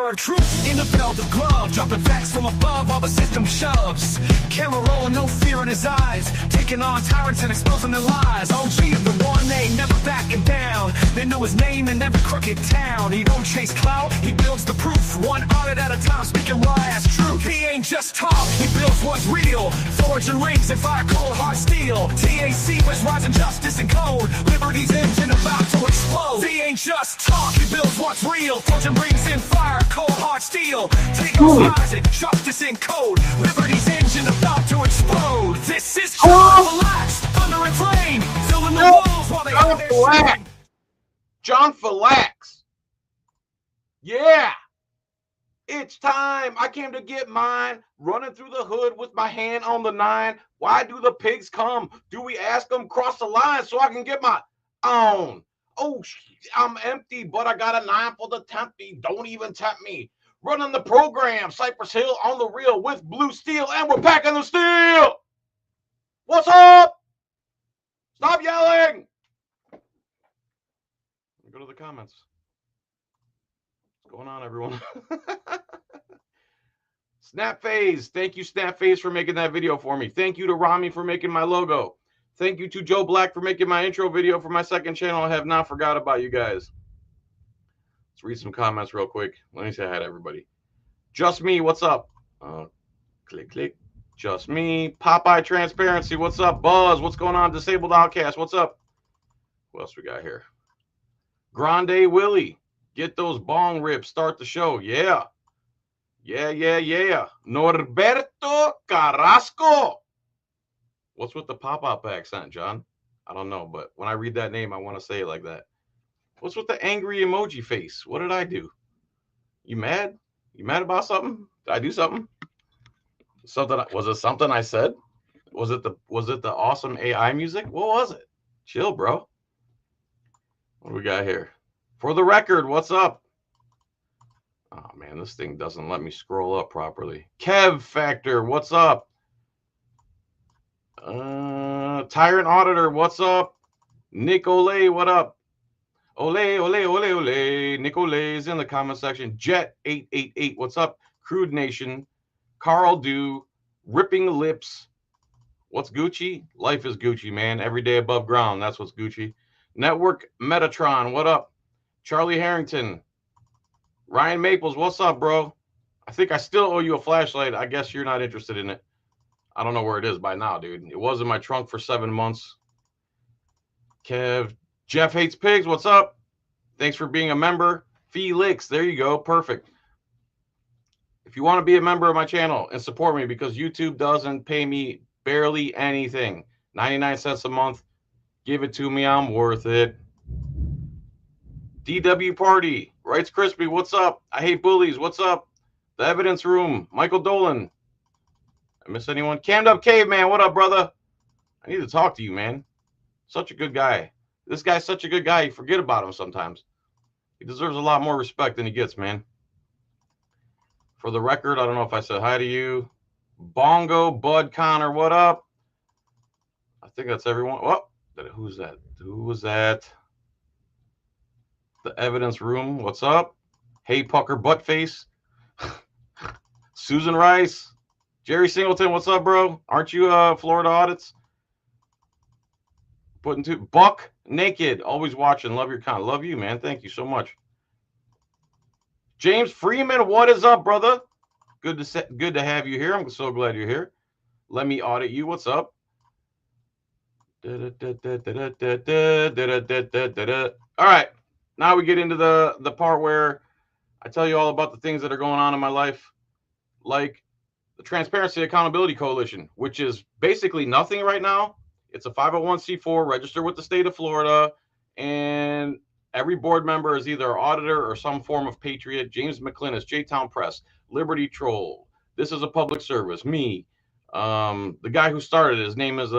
word truth in a velvet glove, dropping facts from above while the system shoves. Camera rolling, no fear in his eyes, taking on tyrants and exposing their lies. OG of the one, they never backing down. They know his name in every crooked town. He don't chase clout, he builds the proof, one audit at a time, speaking raw ass truth. He ain't just talk, he builds what's real. Forging rings and fire cold hard steel. TAC was rising justice and code, liberty's engine about to explode. He ain't just talk, he builds what's real. Fortune brings in fire, cold hard steel. Take on rising, justice in code. Liberty's engine about to explode. This is John Falax, thunder and flame, filling the walls while they have their shame. John Falax. Yeah. It's time. I came to get mine. Running through the hood with my hand on the 9. Why do the pigs come? Do we ask them cross the line so I can get my own? Oh, I'm empty, but I got a 9 for the tempt me. Don't even tempt me. Running the program, Cypress Hill on the reel with blue steel, and we're packing the steel. What's up? Stop yelling. Go to the comments. What's going on, everyone? Snap Phase. Thank you, Snap Phase, for making that video for me. Thank you to Rami for making my logo. Thank you to Joe Black for making my intro video for my second channel. I have not forgot about you guys. Let's read some comments real quick. Let me say hi to everybody. Just Me, what's up? Click, click. Just Me. Popeye Transparency, what's up? Buzz, what's going on? Disabled Outcast, what's up? What else we got here? Grande Willie. Get those bong rips. Start the show. Yeah. Yeah. Norberto Carrasco. What's with the pop-up accent, John? I don't know, but when I read that name, I want to say it like that. What's with the angry emoji face? What did I do? You mad? You mad about something? Did I do something? Was it something I said? Was it the awesome AI music? What was it? Chill, bro. What do we got here? For the record, what's up? Oh man, this thing doesn't let me scroll up properly. Kev Factor, what's up? Tyrant Auditor, what's up? Nick Ole, what up? Ole. Nick Ole is in the comment section. Jet888, what's up? Crude Nation. Carl Do. Ripping Lips. What's Gucci? Life is Gucci, man. Every day above ground. That's what's Gucci. Network Metatron, what up? Charlie Harrington. Ryan Maples, what's up, bro? I think I still owe you a flashlight. I guess you're not interested in it. I don't know where it is by now, dude. It was in my trunk for 7 months. Kev. Jeff Hates Pigs, what's up? Thanks for being a member. Felix, there you go. Perfect. If you want to be a member of my channel and support me, because YouTube doesn't pay me barely anything, 99 cents a month, give it to me. I'm worth it. DW Party. Writes Crispy, what's up? I Hate Bullies, what's up? The Evidence Room. Michael Dolan. I miss anyone? Cammed Up Caveman, what up, brother? I need to talk to you, man. Such a good guy. This guy's such a good guy, you forget about him sometimes. He deserves a lot more respect than he gets, man. For the record, I don't know if I said hi to you. Bongo Bud Connor, what up? I think that's everyone. Oh, who's that? Who was that? The Evidence Room, what's up? Hey Pucker Buttface. Susan Rice. Jerry Singleton, what's up, bro? Aren't you Florida Audits? Putting to Buck Naked, always watching. Love your content. Love you, man. Thank you so much. James Freeman, what is up, brother? Good to have you here. I'm so glad you're here. Let me audit you. What's up? All right. Now we get into the part where I tell you all about the things that are going on in my life, like the Transparency Accountability Coalition, which is basically nothing right now. It's a 501c4 registered with the state of Florida, and every board member is either an auditor or some form of patriot. James McClinnis, J-Town Press, Liberty Troll. This is a public service. Me, the guy who started it, his name is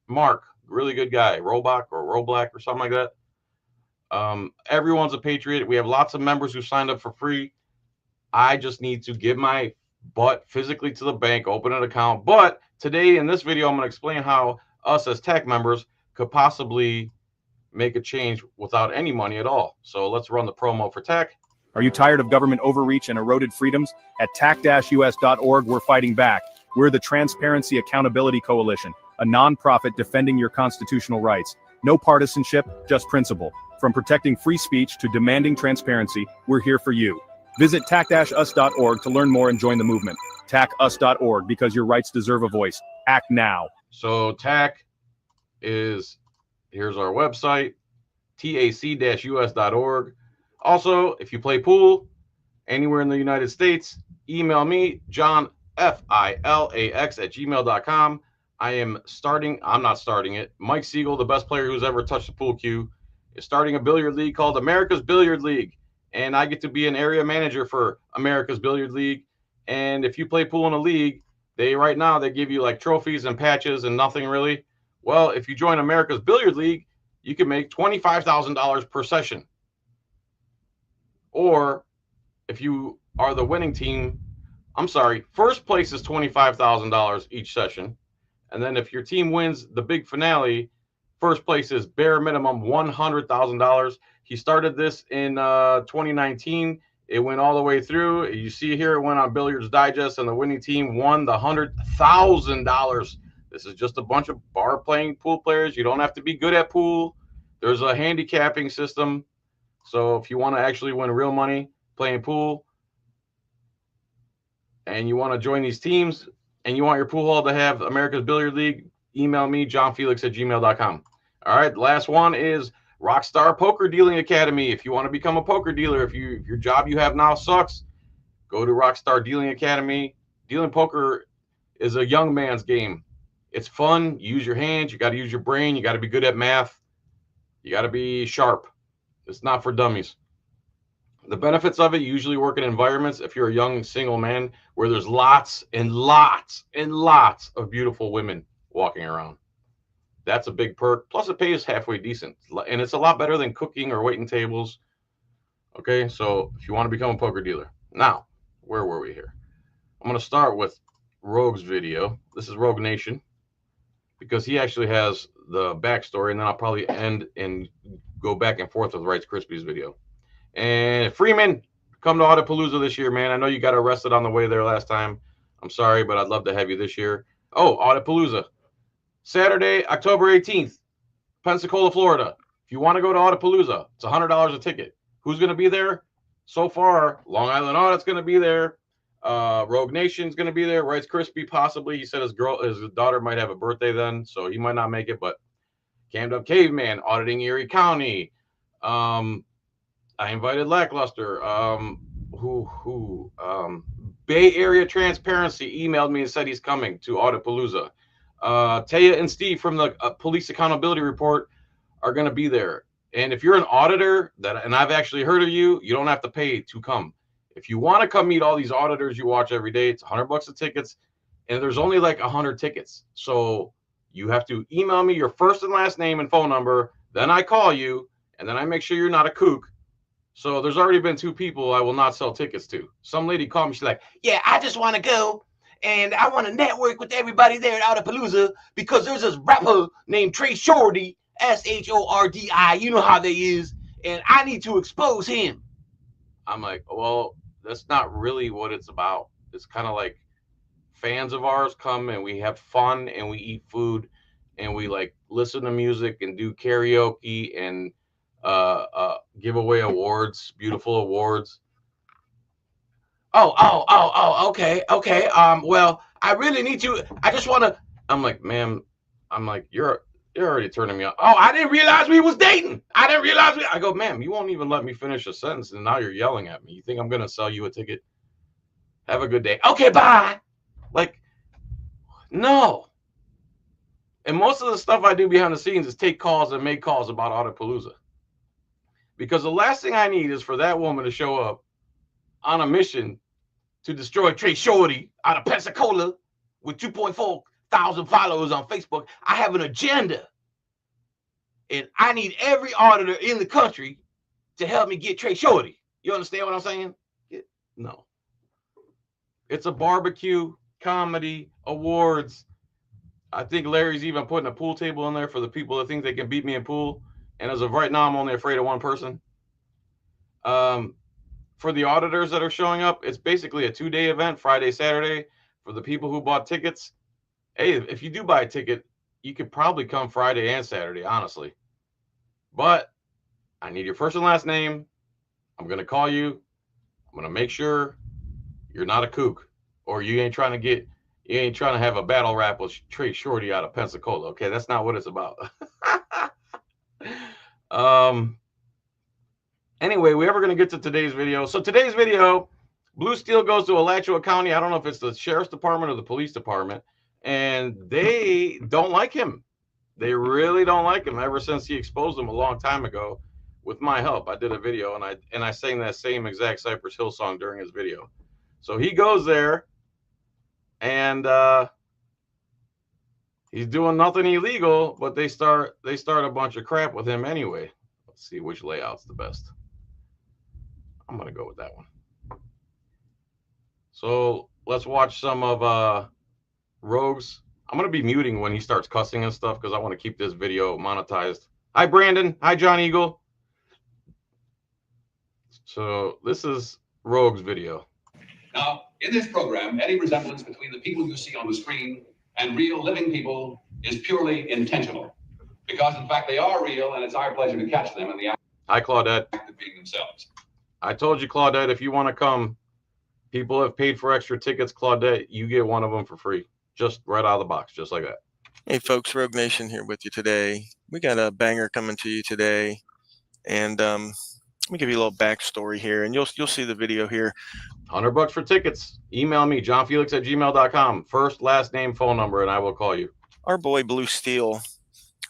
Mark, really good guy, Robach or something like that. Everyone's a patriot. We have lots of members who signed up for free. I just need to give my butt physically to the bank, open an account. But today in this video, I'm going to explain how us as tech members could possibly make a change without any money at all. So let's run the promo for tech. Are you tired of government overreach and eroded freedoms? At tac-us.org, we're fighting back. We're the Transparency Accountability Coalition, a non-profit defending your constitutional rights. No partisanship, just principle. From protecting free speech to demanding transparency, we're here for you. Visit tac-us.org to learn more and join the movement. tac-us.org, because your rights deserve a voice. Act now. So TAC is, here's our website, tac-us.org. Also, if you play pool anywhere in the United States, email me, John, FILAX@gmail.com. I'm not starting it. Mike Siegel, the best player who's ever touched the pool cue, is starting a billiard league called America's Billiard League. And I get to be an area manager for America's Billiard League. And if you play pool in a league, right now they give you like trophies and patches and nothing really. Well, if you join America's Billiard League, you can make $25,000 per session. Or if you are the winning team, first place is $25,000 each session. And then if your team wins the big finale, first place is bare minimum $100,000. He started this in 2019. It went all the way through. You see here, it went on Billiards Digest, and the winning team won the $100,000. This is just a bunch of bar playing pool players. You don't have to be good at pool. There's a handicapping system. So if you want to actually win real money playing pool and you want to join these teams and you want your pool hall to have America's Billiard League, email me, johnfelix@gmail.com. All right, the last one is Rockstar Poker Dealing Academy. If you want to become a poker dealer, if your job you have now sucks, go to Rockstar Dealing Academy. Dealing poker is a young man's game. It's fun. You use your hands. You got to use your brain. You got to be good at math. You got to be sharp. It's not for dummies. The benefits of it, you usually work in environments, if you're a young single man, where there's lots and lots and lots of beautiful women walking around. That's a big perk. Plus, it pays halfway decent. And it's a lot better than cooking or waiting tables. Okay, so if you want to become a poker dealer. Now, where were we here? I'm going to start with Rogue's video. This is Rogue Nation, because he actually has the backstory, and then I'll probably end and go back and forth with Rice Krispies video. And Freeman, come to Auditpalooza this year, man. I know you got arrested on the way there last time. I'm sorry, but I'd love to have you this year. Oh, Auditpalooza. Saturday, October 18th, Pensacola, Florida. If you want to go to Auditpalooza, it's $100 a ticket. Who's going to be there? So far, Long Island Audit's going to be there. Rogue Nation's going to be there. Rice Krispie, possibly. He said his daughter might have a birthday then, so he might not make it. But Cammed Up Caveman, Auditing Erie County. I invited Lackluster. Bay Area Transparency emailed me and said he's coming to Auditpalooza. Taya and Steve from the Police Accountability Report are going to be there. And if you're an auditor, and I've actually heard of you, you don't have to pay to come. If you want to come meet all these auditors you watch every day, it's $100 a tickets, and there's only like 100 tickets. So you have to email me your first and last name and phone number. Then I call you, and then I make sure you're not a kook. So there's already been 2 people I will not sell tickets to. Some lady called me. She's like, yeah, I just want to go, and I want to network with everybody there at Auditpalooza because there's this rapper named Trey Shorty, Shordi. You know how they is, and I need to expose him. I'm like, well, that's not really what it's about. It's kind of like fans of ours come and we have fun and we eat food and we like listen to music and do karaoke and give away awards, beautiful awards. Okay. Well, I really need to. I just want to. I'm like, ma'am. I'm like, you're already turning me on. Oh, I didn't realize we was dating. I didn't realize I go, ma'am, you won't even let me finish a sentence, and now you're yelling at me. You think I'm gonna sell you a ticket? Have a good day. Okay, bye. Like, no. And most of the stuff I do behind the scenes is take calls and make calls about Auditpalooza. Because the last thing I need is for that woman to show up on a mission to destroy Trey Shorty out of Pensacola with 2.4 thousand followers on Facebook. I have an agenda, and I need every auditor in the country to help me get Trey Shorty. You understand what I'm saying? No. It's a barbecue, comedy, awards. I think Larry's even putting a pool table in there for the people that think they can beat me in pool. And as of right now, I'm only afraid of one person. for the auditors that are showing up, it's basically a 2-day event, Friday, Saturday. For the people who bought tickets, hey, if you do buy a ticket, you could probably come Friday and Saturday, honestly. But I need your first and last name. I'm going to call you. I'm going to make sure you're not a kook, or you ain't trying to have a battle rap with Trey Shorty out of Pensacola. Okay, that's not what it's about. Anyway, we're ever going to get to today's video. So today's video, Blue Steel goes to Alachua County. I don't know if it's the sheriff's department or the police department, and they don't like him. They really don't like him ever since he exposed them a long time ago with my help. I did a video, and I sang that same exact Cypress Hill song during his video. So he goes there, and he's doing nothing illegal, but they start a bunch of crap with him anyway. Let's see which layout's the best. I'm gonna go with that one. So let's watch some of Rogue's. I'm gonna be muting when he starts cussing and stuff because I want to keep this video monetized. Hi Brandon. Hi John Eagle. So this is Rogue's video. Now, in this program, any resemblance between the people you see on the screen and real living people is purely intentional. Because, in fact, they are real, and it's our pleasure to catch them in the act Claudette. of being themselves. I told you, Claudette, if you want to come, people have paid for extra tickets. Claudette, you get one of them for free. Just right out of the box, just like that. Hey, folks, Rogue Nation here with you today. We got a banger coming to you today. And let me give you a little backstory here, and you'll see the video here. $100 for tickets. Email me, johnfelix@gmail.com. First, last name, phone number, and I will call you. Our boy Blue Steel,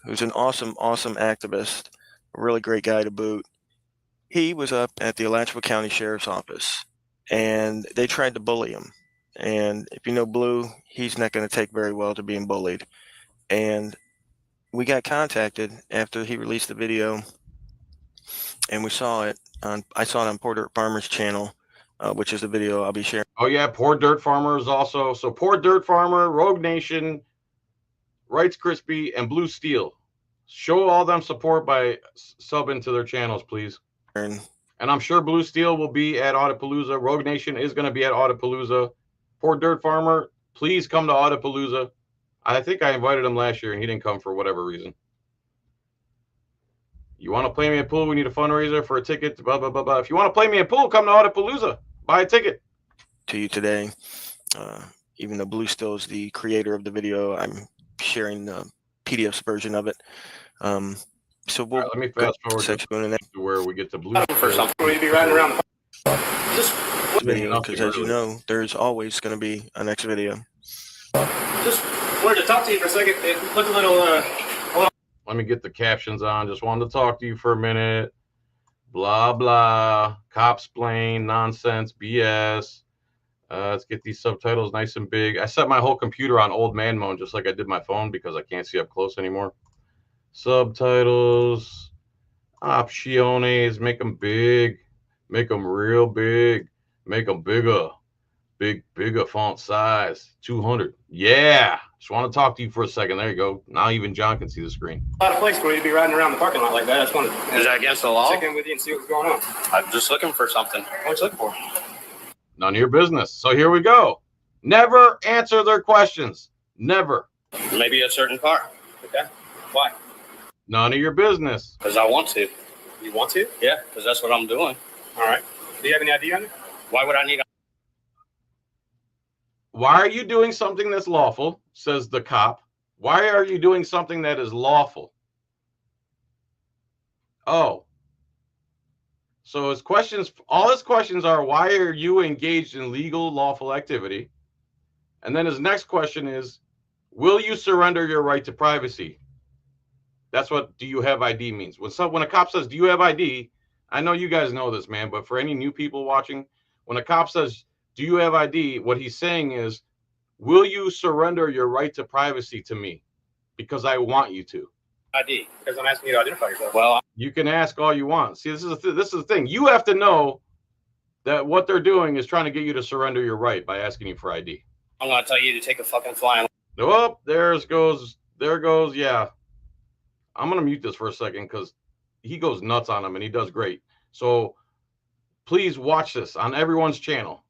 who's an awesome activist, a really great guy to boot. He was up at the Alachua County Sheriff's Office, and they tried to bully him. And if you know Blue, he's not going to take very well to being bullied. And we got contacted after he released the video, and we saw it on. I saw it on Poor Dirt Farmer's channel, which is the video I'll be sharing. Oh yeah, Poor Dirt Farmer is also. So Poor Dirt Farmer, Rogue Nation, Rights Crispy, and Blue Steel. Show all them support by subbing to their channels, please. And I'm sure Blue Steel will be at Auditpalooza. Rogue Nation is going to be at Auditpalooza. Poor Dirt Farmer, please come to Auditpalooza. I think I invited him last year and he didn't come for whatever reason. You want to play me a pool? We need a fundraiser for a ticket. Blah, blah, blah, blah. If you want to play me a pool, come to Auditpalooza. Buy a ticket. To you today. Even though Blue Steel is the creator of the video, I'm sharing the PDF version of it. So we'll let me fast forward to where we get to Blue Steel. For something we'd be riding around just video, because as you know, there's always going to be a next video. Just wanted to talk to you for a second. It looked a little Let me get the captions on. Just wanted to talk to you for a minute. Blah, blah. Copsplain, nonsense, BS. Let's get these subtitles nice and big. I set my whole computer on old man mode just like I did my phone because I can't see up close anymore. Subtitles. Opciones. Make them big. Make them real big. Make them bigger. Bigger font size. 200. Yeah. Just want to talk to you for a second. There you go. Now even John can see the screen. a lot of place for you to be riding around the parking lot like that. I just wanted to Is that against the law? check in with you and see what's going on. I'm just looking for something. What you looking for? None of your business. So here we go. Never answer their questions. Never. Maybe a certain car. Okay. Why? None of your business. Because I want to. You want to? Yeah, because that's what I'm doing. All right. Do you have any ID on it? Why would I need Why are you doing something that's lawful? Says the cop. Why are you doing something that is lawful? Oh. So his questions, all his questions are, why are you engaged in legal, lawful activity? And then his next question is, will you surrender your right to privacy? That's what do you have ID means. When a cop says, do you have ID? I know you guys know this, man, but for any new people watching, when a cop says, do you have ID? What he's saying is, will you surrender your right to privacy to me? Because I want you to. ID. Because I'm asking you to identify yourself. Well, You can ask all you want. See, this is the thing. You have to know that what they're doing is trying to get you to surrender your right by asking you for ID. I'm going to tell you to take a fucking flying. Oh, there goes. Yeah. I'm going to mute this for a second because he goes nuts on him and he does great. So please watch this on everyone's channel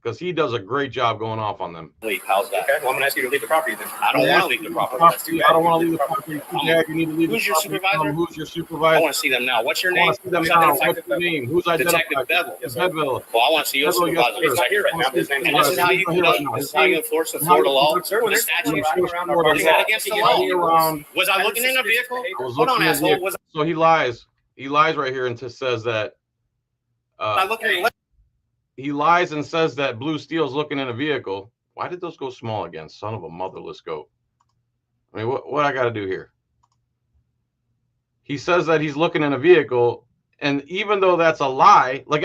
because he does a great job going off on them. Leave. How's that? Okay, well, I'm gonna ask you to leave the property then. I don't want to leave the property. I don't want to leave the property. You need to leave Who's your supervisor? Who's your I supervisor? want to see them now. What's your I name? want to see them Who's now. identified? What's your name? Who's Detective identified? Bevel. Yes, Bedville. Well, I want to see your Bevel, yes, supervisor. sir. He's not here right now. His name's And this is how you conduct. This is how you enforce the Florida law. Sir, when The there's statute. around our parking Is that lot, against the you law? know, Around. Was I looking in a vehicle? I was Hold on, looking at asshole. it. Was So he lies. He lies right here and just says that. I looking at He lies and says that Blue Steel's looking in a vehicle. Why did those go small again? Son of a motherless goat. I mean, what I got to do here? He says that he's looking in a vehicle, and even though that's a lie, like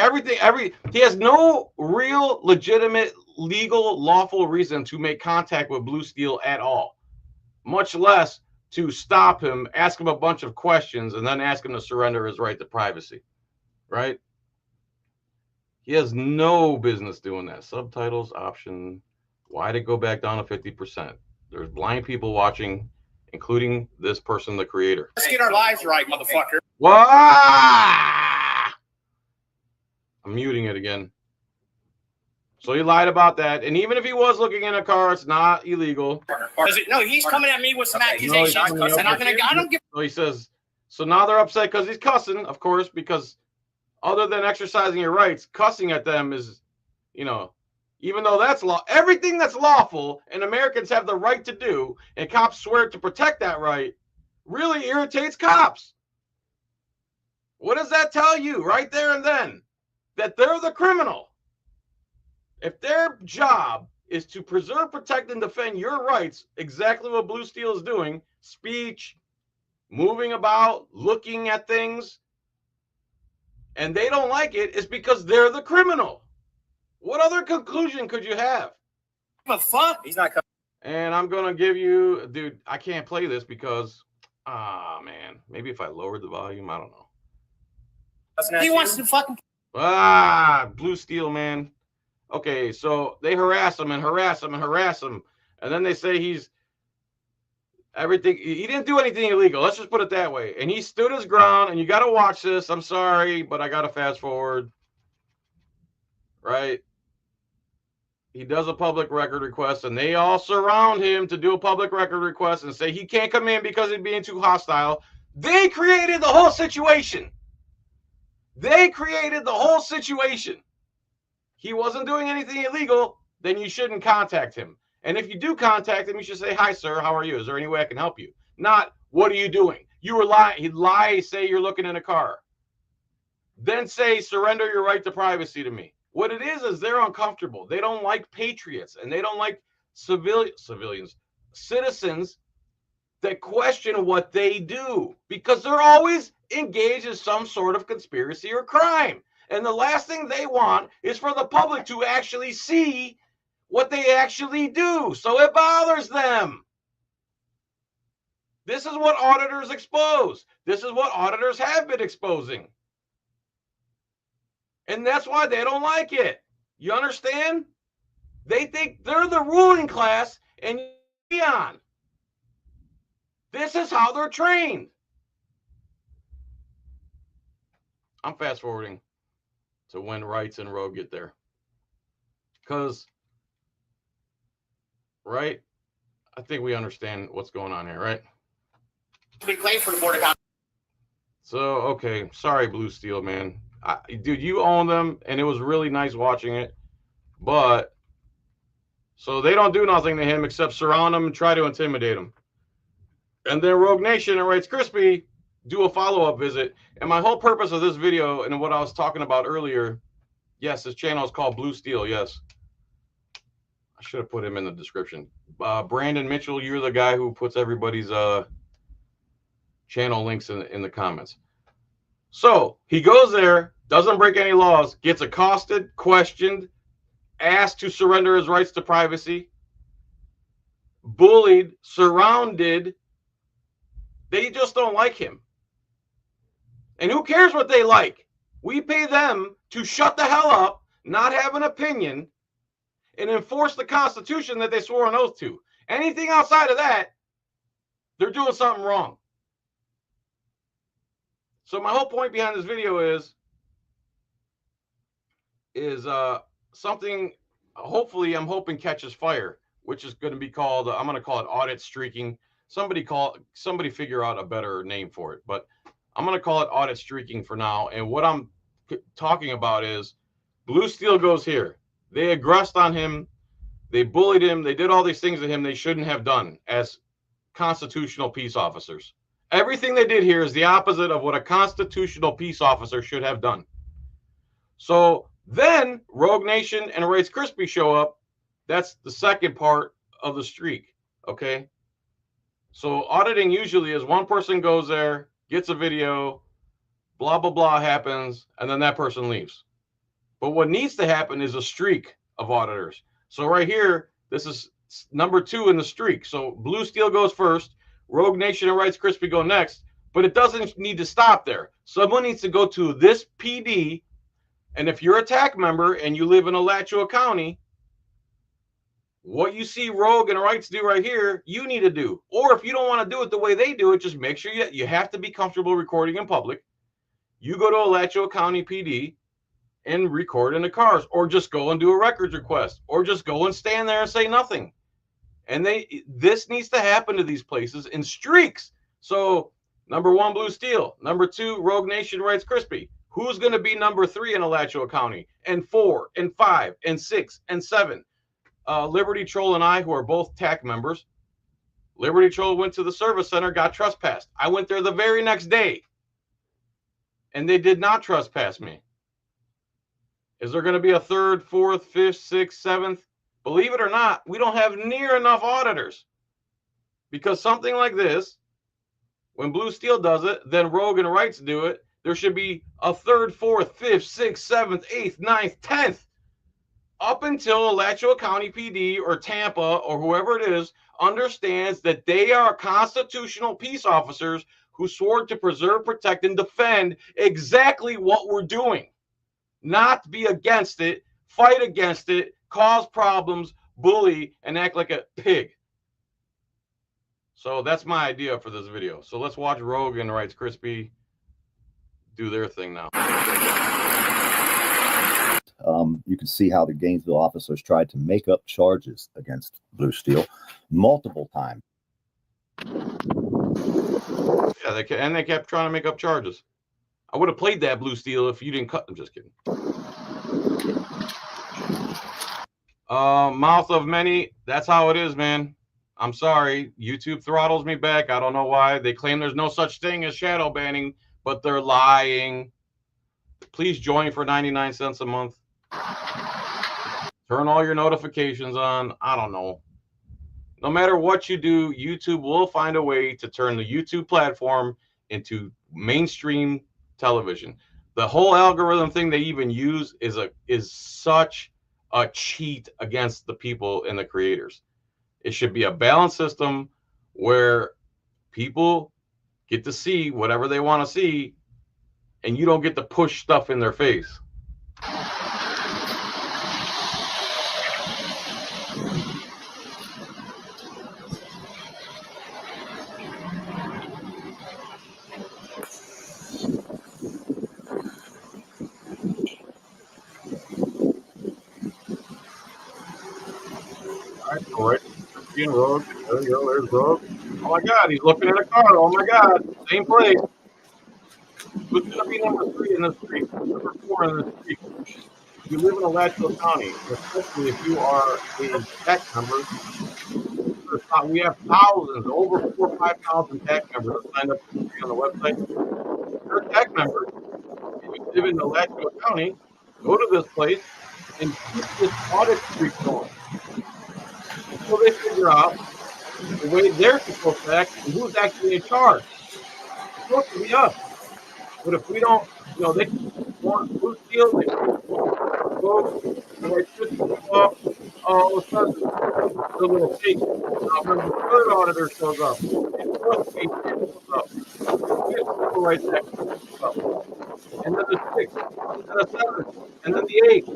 he has no real, legitimate, legal, lawful reason to make contact with Blue Steel at all, much less to stop him, ask him a bunch of questions, and then ask him to surrender his right to privacy, right? He has no business doing that. Subtitles option. Why'd it go back down to 50%? There's blind people watching, including this person, the creator. Let's get our lives right, motherfucker. Wah! I'm muting it again. So he lied about that. And even if he was looking in a car, it's not illegal. No, he's coming at me with some No, accusations, he's not. and I don't give. So he says, so now they're upset because he's cussing, of course, because other than exercising your rights, cussing at them is, you know, even though that's law, everything that's lawful and Americans have the right to do, and cops swear to protect that right, really irritates cops. What does that tell you right there and then? That they're the criminal. If their job is to preserve, protect, and defend your rights, exactly what Blue Steel is doing, speech, moving about, looking at things, and they don't like it, it's because they're the criminal. What other conclusion could you have? Give a fuck. He's not coming. And I'm going to give you, dude, I can't play this because, man, maybe if I lowered the volume, I don't know. He wants to fucking. Blue Steel, man. Okay, so they harass him and harass him and harass him. And then they say he's everything. He didn't do anything illegal. Let's just put it that way. And he stood his ground, and you got to watch this. I'm sorry, but I got to fast forward. Right? He does a public record request, and they all surround him to do a public record request and say he can't come in because he's being too hostile. They created the whole situation. They created the whole situation. He wasn't doing anything illegal, then you shouldn't contact him. And if you do contact him, you should say, "Hi, sir, how are you? Is there any way I can help you?" Not, "What are you doing?" You were lying. He'd lie, say you're looking in a car. Then say, "Surrender your right to privacy to me." What it is they're uncomfortable. They don't like patriots, and they don't like citizens that question what they do, because they're always engaged in some sort of conspiracy or crime. And the last thing they want is for the public to actually see what they actually do. So it bothers them. This is what auditors expose. This is what auditors have been exposing. And that's why they don't like it. You understand? They think they're the ruling class and beyond. This is how they're trained. I'm fast forwarding to when Rights and Rogue get there. Because, right? I think we understand what's going on here, right? Been claimed for the Board of County. So, okay. Sorry, Blue Steel, man. Dude, you own them, and it was really nice watching it. But, so they don't do nothing to him except surround him and try to intimidate him. And then Rogue Nation and Rights Crispy do a follow-up visit. And my whole purpose of this video and what I was talking about earlier, yes, this channel is called Blue Steel, yes. I should have put him in the description. Brandon Mitchell, you're the guy who puts everybody's channel links in the comments. So he goes there, doesn't break any laws, gets accosted, questioned, asked to surrender his rights to privacy, bullied, surrounded. They just don't like him. And who cares what they like? We pay them to shut the hell up, not have an opinion, and enforce the Constitution that they swore an oath to. Anything outside of that, they're doing something wrong. So my whole point behind this video is is something, hopefully I'm hoping catches fire, which is going to be called, I'm going to call it audit streaking. Somebody figure out a better name for it, but I'm going to call it audit streaking for now. And what I'm talking about is Blue Steel goes here. They aggressed on him. They bullied him. They did all these things to him they shouldn't have done as constitutional peace officers. Everything they did here is the opposite of what a constitutional peace officer should have done. So then Rogue Nation and Rice Krispie show up. That's the second part of the streak. Okay. So auditing usually is one person goes there, gets a video, blah, blah, blah happens, and then that person leaves. But what needs to happen is a streak of auditors. So right here, this is number 2 in the streak. So Blue Steel goes first, Rogue Nation and Rice Krispie go next, but it doesn't need to stop there. Someone needs to go to this PD, and if you're a TAC member and you live in Alachua County, what you see Rogue and Rights do right here, you need to do. Or if you don't want to do it the way they do it, just make sure you have to be comfortable recording in public. You go to Alachua County PD and record in the cars, or just go and do a records request, or just go and stand there and say nothing. And this needs to happen to these places in streaks. So number 1, Blue Steel. Number 2, Rogue Nation, Rice Krispie. Who's going to be number 3 in Alachua County? And 4, and 5, and 6, and 7. Liberty Troll and I, who are both TAC members. Liberty Troll went to the service center, got trespassed. I went there the very next day, and they did not trespass me. Is there going to be a 3rd, 4th, 5th, 6th, 7th? Believe it or not, we don't have near enough auditors. Because something like this, when Blue Steel does it, then Rogue and Rights do it, there should be a 3rd, 4th, 5th, 6th, 7th, 8th, 9th, 10th. Up until Alachua County PD or Tampa or whoever it is understands that they are constitutional peace officers who swore to preserve, protect, and defend exactly what we're doing. Not be against it, fight against it, cause problems, bully, and act like a pig. So that's my idea for this video. So let's watch Rogue and Rice Krispie do their thing now. You can see how the Gainesville officers tried to make up charges against Blue Steel multiple times. Yeah, they kept trying to make up charges. I would have played that, Blue Steel, if you didn't cut. I'm just kidding. Mouth of many. That's how it is, man. I'm sorry. YouTube throttles me back. I don't know why. They claim there's no such thing as shadow banning, but they're lying. Please join for 99 cents a month. Turn all your notifications on. I don't know. No matter what you do, YouTube will find a way to turn the YouTube platform into mainstream television. The whole algorithm thing they even use is such a cheat against the people and the creators. It should be a balanced system where people get to see whatever they want to see, and you don't get to push stuff in their face. All right. Being Rogue. There you go. There's Rogue. Oh my God, he's looking at a car. Oh my God, same place. Who's going to be number 3 in the street? Number 4 in the street. If you live in Alachua County, especially if you are a tax member, we have thousands, over 4,000 or 5,000 tax members that signed up on the website. If you're a tax member, if you live in Alachua County, go to this place and keep this audit streak going. Until they figure out the way they're supposed to act and who's actually in charge. It's supposed to be us. But if we don't, they want Blue Steel, they go, all of a sudden, it's a little fake. When the 3rd auditor shows up, the 4th agent shows up, the 5th right there shows up, and then the 6th, and the 7th, and then the 8th.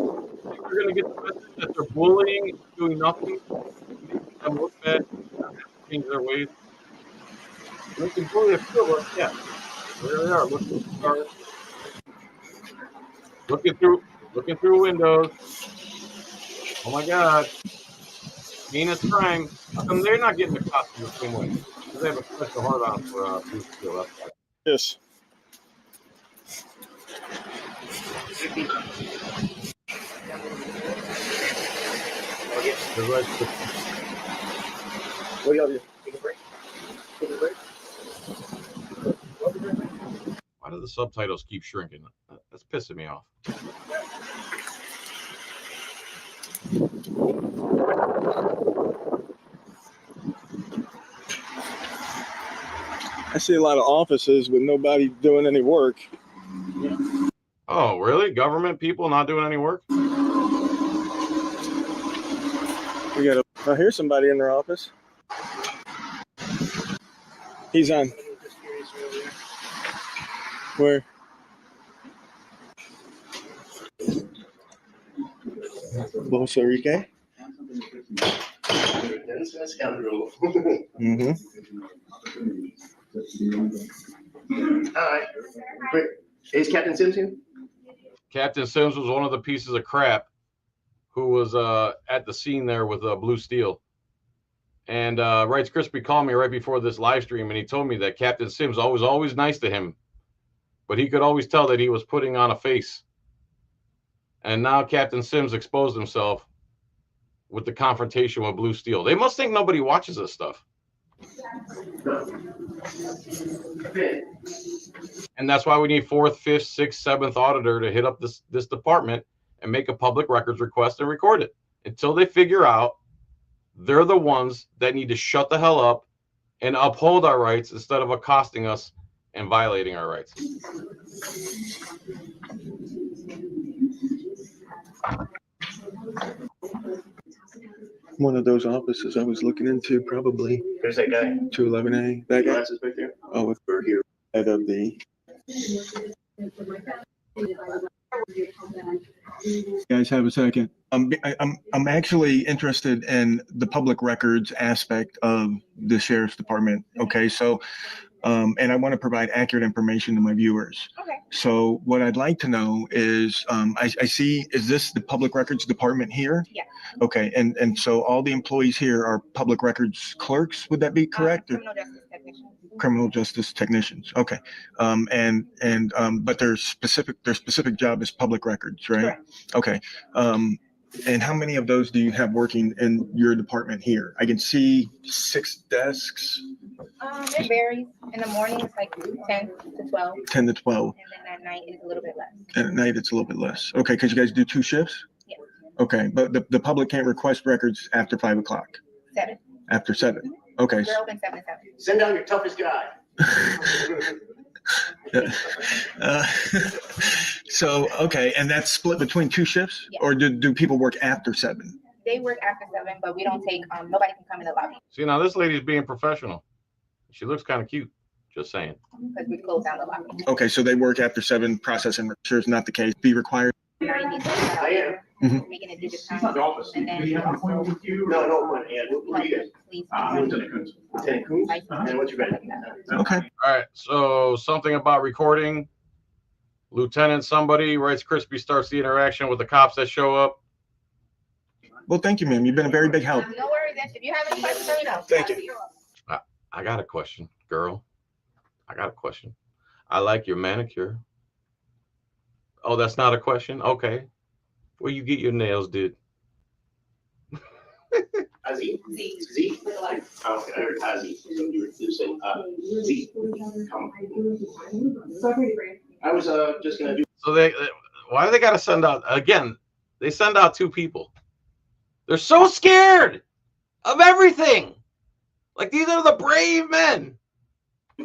You're going to get the message that they're bullying, doing nothing, making them look bad, have to change their ways. They can bully a few of us, yeah. There they are, looking through Looking through windows. Oh my God. Heinous crime. How come they're not getting accosted the same way? Because they have a special hard on for blue steel. That's why. Yes. What do y'all do? Take a break. Take a break. Why do the subtitles keep shrinking? That's pissing me off. I see a lot of offices with nobody doing any work. Oh, really? Government people not doing any work? We got I hear somebody in their office. He's on. Where? Bolsa Rica? Mm-hmm. Hi. Wait, is Captain Sims here? Captain Sims was one of the pieces of crap who was at the scene there with blue steel. And Rights Crispy called me right before this live stream, and he told me that Captain Sims always nice to him, but he could always tell that he was putting on a face. And now Captain Sims exposed himself with the confrontation with blue steel. They must think nobody watches this stuff. And that's why we need 4th, 5th, 6th, 7th auditor to hit up this department and make a public records request and record it until they figure out they're the ones that need to shut the hell up and uphold our rights instead of accosting us and violating our rights. One of those offices I was looking into, probably. There's that guy. 211A. That guy. Glasses right there. Oh, We're here. head of the. Guys, have a second. I'm actually interested in the public records aspect of the sheriff's department. Okay, so and I want to provide accurate information to my viewers. Okay. So what I'd like to know is, I see, is this the public records department here? Yeah. Okay, and so all the employees here are public records clerks, would that be correct? Criminal justice technicians. Criminal justice technicians. Okay. But their specific job is public records, right? Correct. Okay. And how many of those do you have working in your department here? I can see 6 desks. It varies. In the morning, it's like 10 to 12. 10 to 12. And then at night, it's a little bit less. And at night, it's a little bit less. Okay, because you guys do 2 shifts? Yeah. Okay, but the public can't request records after 5 o'clock? 7. After 7? Okay. We're open 7 to 7. Send down your toughest guy. So, okay, and that's split between 2 shifts? Yeah. Or do people work after 7? They work after 7, but we don't take, nobody can come in the lobby See, now this lady's being professional. She looks kind of cute. Just saying. because we close down the lobby. Okay, so they work after 7, processing. Sure is not the case. Be required. 90 I Mhm. making it digit time. And then we also No, yeah. Where are you guys? police. Lieutenant Coons? And what's your badge? Okay. All right, so something about recording. Lieutenant somebody, Rights Crispy starts the interaction with the cops that show up. Well, thank you, ma'am. You've been a very big help. No worries. If you have any questions, let me know. Thank you. I got a question, girl. I got a question. I like your manicure. Oh, that's not a question? Okay. Where you get your nails did? Z? Z? Oh, okay, I heard Ozzy. You were saying Z. I was just gonna do. So why do they got to send out, again, they send out 2 people. They're so scared of everything. Like, these are the brave men.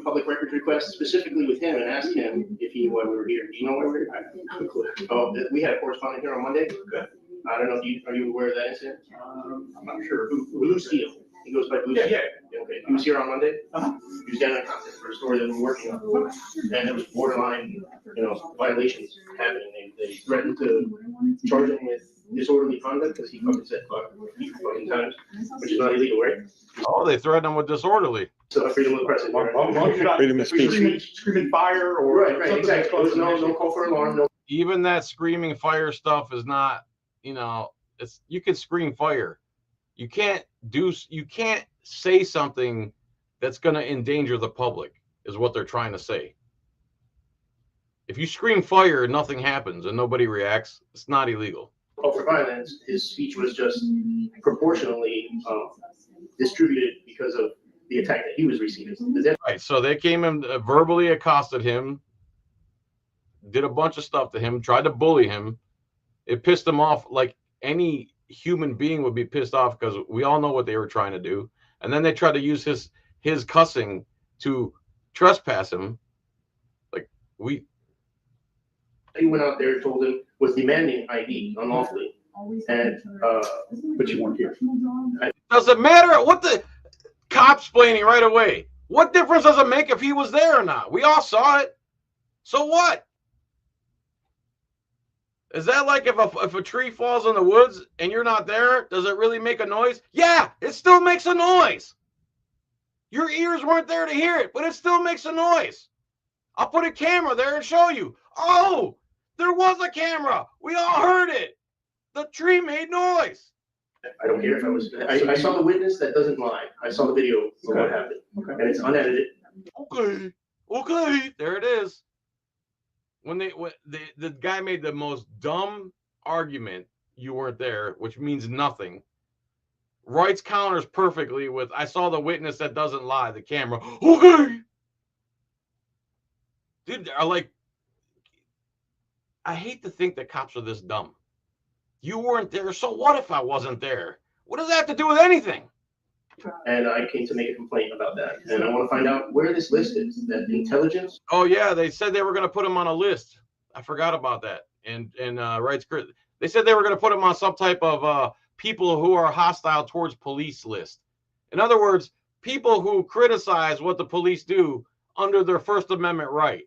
Public records request specifically with him and ask him if he knew why we were here. Do you know why we were here? I have no clue. Oh, we had a correspondent here on Monday. Good. I don't know if are you aware of that incident? I'm not sure. Blue Steel. He goes by Blue Steel. Yeah. Okay. He was here on Monday. He was down in contact for a story that we were working on, and it was borderline, violations happening. They threatened to charge him with disorderly conduct because he fucking said fuck fucking times, which is not illegal, right? Oh, they threatened them with disorderly. So freedom of the press. Freedom of speech. Screaming fire or right, exactly. There was no call for alarm, no even that screaming fire stuff is not, it's, you can scream fire. You can't say something that's going to endanger the public, is what they're trying to say. If you scream fire and nothing happens and nobody reacts, it's not illegal. For violence, his speech was just proportionally distributed because of the attack that he was receiving. Right. So they came and verbally accosted him, did a bunch of stuff to him, tried to bully him. It pissed him off like any human being would be pissed off, because we all know what they were trying to do. And then they tried to use his cussing to trespass him. Like, he went out there and told him was demanding ID unlawfully, and but you weren't here. Doesn't matter what the cop's explaining right away. What difference does it make if he was there or not? We all saw it. So what? Is that like if a tree falls in the woods and you're not there, does it really make a noise? Yeah, it still makes a noise. Your ears weren't there to hear it, but it still makes a noise. I'll put a camera there and show you. Oh, there was a camera. We all heard it. The tree made noise. I don't care if I was. I saw the witness that doesn't lie. I saw the video of what happened, and it's unedited. Okay, there it is. When the guy made the most dumb argument, you weren't there, which means nothing. Writes counters perfectly with, I saw the witness that doesn't lie, the camera. Okay. Dude, I hate to think that cops are this dumb. You weren't there, so what if I wasn't there? What does that have to do with anything? And I came to make a complaint about that. And I want to find out where this list is, that intelligence. Oh, yeah, they said they were going to put him on a list. I forgot about that. And Rights, they said they were going to put him on some type of people who are hostile towards police list. In other words, people who criticize what the police do under their First Amendment right.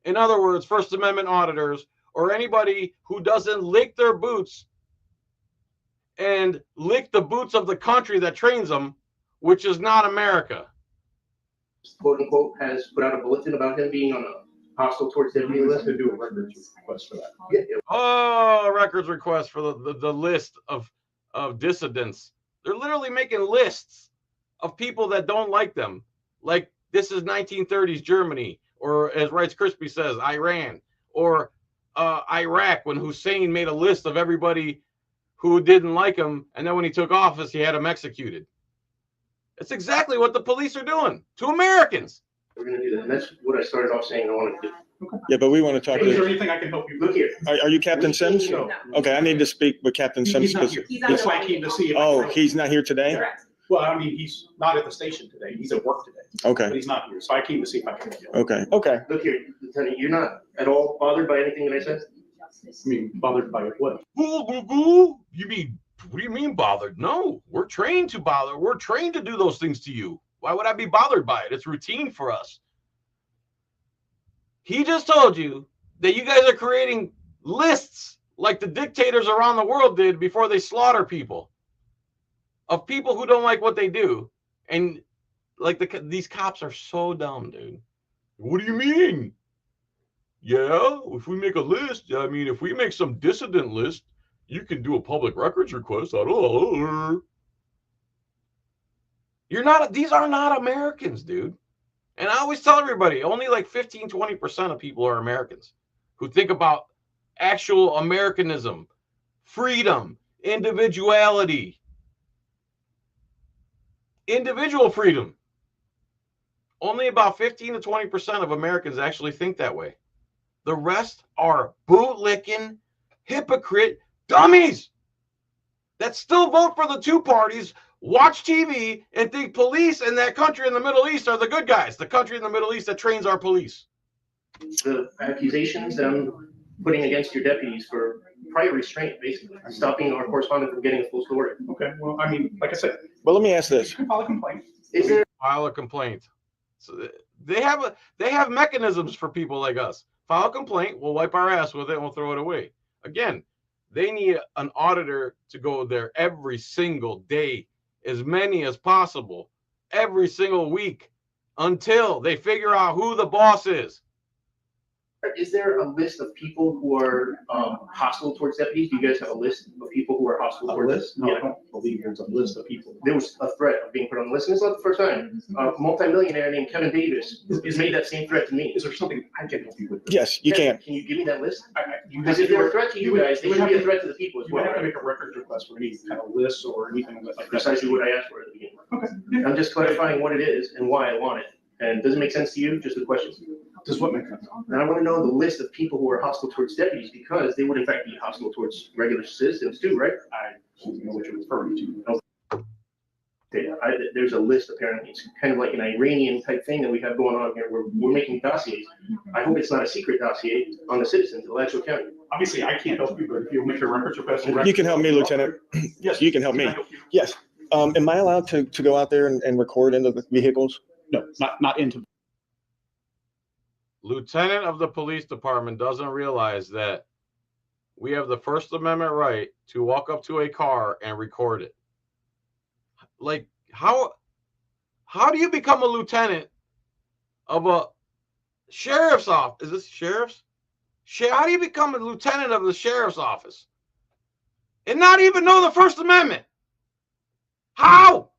In other words, First Amendment auditors, or anybody who doesn't lick their boots and lick the boots of the country that trains them, which is not America. Quote unquote has put out a bulletin about him being on a hostile towards deputy list. To do a records request for that. Yeah. Oh, records request for the list of dissidents. They're literally making lists of people that don't like them. Like, this is 1930s Germany, or as Rights Crispy says, Iran, or Iraq, when Hussein made a list of everybody who didn't like him, and then when he took office, he had them executed. It's exactly what the police are doing to Americans. We're going to do that. And that's what I started off saying I wanted to do. Okay. Yeah, but we want to talk Is there to. anything I can help you Look with? here. Are you Captain Sims? No. Okay, I need to speak with Captain Sims. He's not here. That's why I came to see him. Oh, he's not here today? Correct. Well, I mean, he's not at the station today. He's at work today. But Okay, he's not here. So I came to see if I can help you. okay. Look here, Lieutenant, you're not at all bothered by anything that I said? I mean, bothered by what? You mean, what do you mean bothered? No, we're trained to bother. We're trained to do those things to you. Why would I be bothered by it? It's routine for us. He just told you that you guys are creating lists like the dictators around the world did before they slaughter people, of people who don't like what they do. And like these cops are so dumb, dude. What do you mean? Yeah, if we make a list, I mean, if we make some dissident list, you can do a public records request. You're not, these are not Americans, dude. And I always tell everybody, only like 15, 20% of people are Americans who think about actual Americanism, freedom, individuality, individual freedom. Only about 15 to 20% of Americans actually think that way. The rest are bootlicking, hypocrite dummies that still vote for the two parties, watch TV, and think police in that country in the Middle East are the good guys, the country in the Middle East that trains our police. The accusations that I'm putting against your deputies for prior restraint, basically, stopping our correspondent from getting a full story. Okay, well, I mean, like I said, Well, let me ask this. you can file a complaint. Is there File a complaint. So they have mechanisms for people like us. File a complaint, we'll wipe our ass with it, and we'll throw it away. Again, they need an auditor to go there every single day, as many as possible, every single week, until they figure out who the boss is. Is there a list of people who are hostile towards deputies? Do you guys have a list of people who are hostile A towards list? No, Yeah. I don't believe there's a list of people. There was a threat of being put on the list, and it's not the first time. A multimillionaire named Kevin Davis has made that same threat to me. Is there something I can help you with? Yes, you can. Can you give me that list? You Because if they're a threat to you guys, they should be a threat to the people as You would well. have to make a records request for any kind of list or anything like that. Precisely what I asked for at the beginning. Okay. I'm just clarifying what it is and why I want it. And does it make sense to you? Just a question. Does what make sense? And I want to know the list of people who are hostile towards deputies, because they would in fact be hostile towards regular citizens too, right? I don't know what you're referring to. There's a list apparently. It's kind of like an Iranian type thing that we have going on here. We're making dossiers. I hope it's not a secret dossier on the citizens of Alachua County. Obviously, I can't help you, but if you'll make a records request. You can help me, Lieutenant. Yes. You can help me. I help you? Yes. Am I allowed to go out there and record into the vehicles? No, not into. Lieutenant of the police department doesn't realize that we have the First Amendment right to walk up to a car and record it. Like, how do you become a lieutenant of a sheriff's office? Is this sheriff's? How do you become a lieutenant of the sheriff's office and not even know the First Amendment? How?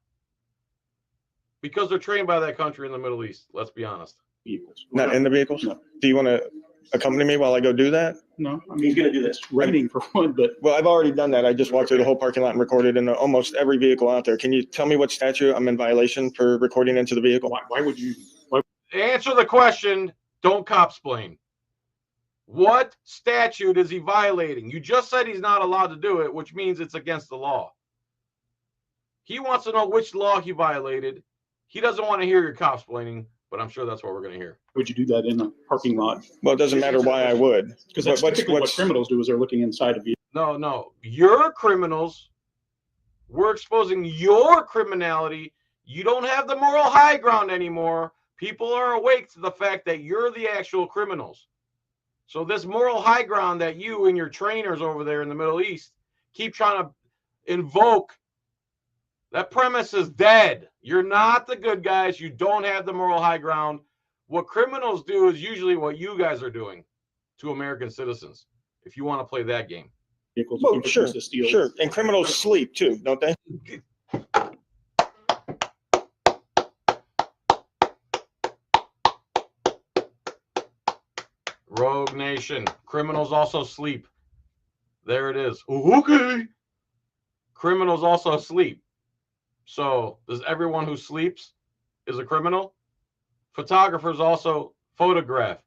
Because they're trained by that country in the Middle East. Let's be honest. Vehicles. Not in the vehicles? No. Do you want to accompany me while I go do that? No, I mean, He's gonna do this. it's raining for one, but Well, I've already done that. I just walked through the whole parking lot and recorded in almost every vehicle out there. Can you tell me what statute I'm in violation for recording into the vehicle? why would you? Answer the question. Don't cop-splain. What statute is he violating? You just said he's not allowed to do it, which means it's against the law. He wants to know which law he violated. He doesn't want to hear your cop-splaining, but I'm sure that's what we're going to hear. Would you do that in a parking lot? Well, it doesn't matter why I would. Because that's What's- typically what what's- criminals do is they're looking inside of you. No. You're criminals. We're exposing your criminality. You don't have the moral high ground anymore. People are awake to the fact that you're the actual criminals. So this moral high ground that you and your trainers over there in the Middle East keep trying to invoke, that premise is dead. You're not the good guys. You don't have the moral high ground. What criminals do is usually what you guys are doing to American citizens, if you want to play that game. Vehicles. Well, people sure, choose to steal. sure. And criminals sleep too, don't they? Rogue Nation. Criminals also sleep. There it is. Okay. Criminals also sleep. So does everyone who sleeps is a criminal? Photographers also photograph.